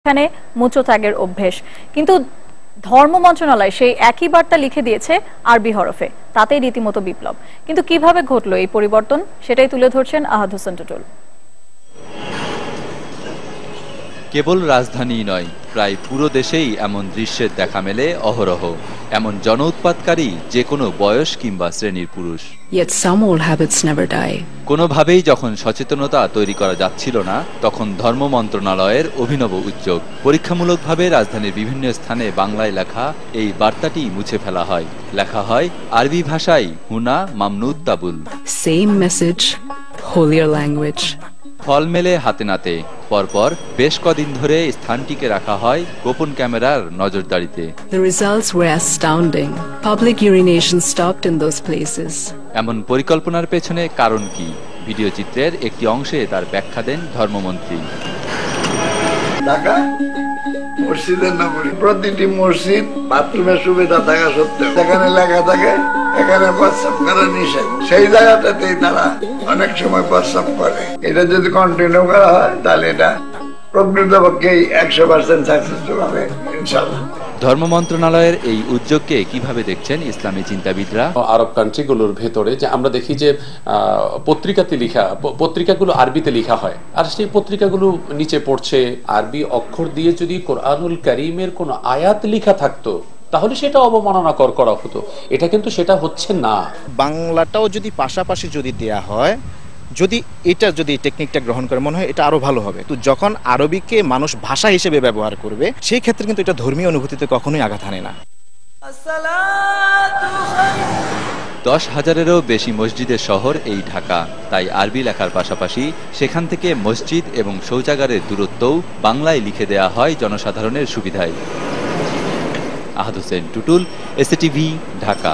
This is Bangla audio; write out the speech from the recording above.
এখানে মুচো ত্যাগের অভ্যেস, কিন্তু ধর্ম মন্ত্রণালয় সেই একই বার্তা লিখে দিয়েছে আরবি হরফে, তাতেই রীতিমতো বিপ্লব। কিন্তু কিভাবে ঘটলো এই পরিবর্তন, সেটাই তুলে ধরছেন আহাদ হোসেন টুটুল। কেবল রাজধানী নয়, প্রায় পুরো দেশেই এমন দৃশ্যের দেখা মেলে অহরহ। এমন জন উৎপাতকারী যে কোনো বয়স কিংবা শ্রেণীর পুরুষ। Yet some old habits never die. কোনোভাবেই যখন সচেতনতা তৈরি করা যাচ্ছিল না, তখন ধর্ম মন্ত্রণালয়ের অভিনব উদ্যোগ। পরীক্ষামূলকভাবে রাজধানীর বিভিন্ন স্থানে বাংলায় লেখা এই বার্তাটি মুছে ফেলা হয়। লেখা হয় আরবি ভাষায়, হুনা মামনুদ তাবুল। Same message, holier language. ফল মেলে হাতে নাতে। পরপর বেশ কদিন ধরে স্থানটিকে রাখা হয় গোপন ক্যামেরার নজরদারিতে। The results were astounding. Public urination stopped in those places. এমন পরিকল্পনার পেছনে কারণ কি? ভিডিও চিত্রের একটি অংশে তার ব্যাখ্যা দেন ধর্মমন্ত্রী। ঢাকা মসজিদের নগরী, প্রতিটি মসজিদ বাথরুমের সুবিধা থাকা সত্ত্বেও যেখানে লেখা থাকে এখানে প্রস্রাব করা নিষেধ, সেই জায়গাটাতেই তারা অনেক সময় প্রস্রাব করে। এটা যদি কন্টিনিউ করা হয় তাহলে এটা প্রকৃতপক্ষেই 100% সাকসেসফুল হবে ইনশাআল্লাহ। ধর্ম মন্ত্রণালয়ের এই উদ্যোগকে কিভাবে দেখছেন ইসলামী চিন্তাবিদরা? আরব কান্ট্রিগুলোর ভেতরে যে আমরা দেখি যে পত্রিকাগুলো আরবিতে লেখা হয়, আর সেই পত্রিকাগুলো নিচে পড়ছে আরবি অক্ষর দিয়ে। যদি কোরআনুল কারীমের কোনো আয়াত লেখা থাকতো তাহলে সেটা অবমাননাকর করা হতো। এটা কিন্তু সেটা হচ্ছে না। বাংলাটাও যদি পাশাপাশি যদি দেয়া হয়, যদি টেকনিকটা গ্রহণ করে, মনে হয় এটা আরো ভালো হবে। তো যখন আরবিকে মানুষ ভাষা হিসেবে ব্যবহার করবে, সেই ক্ষেত্রে কিন্তু এটা ধর্মীয় অনুভূতিতে কখনোই আঘাত হানে না। 10,000-এরও বেশি মসজিদের শহর এই ঢাকা। তাই আরবি লেখার পাশাপাশি সেখান থেকে মসজিদ এবং শৌচাগারের দূরত্বও বাংলায় লিখে দেয়া হয় জনসাধারণের সুবিধায়। আহাদ হোসেন টুটুল, এসএটিভি, ঢাকা।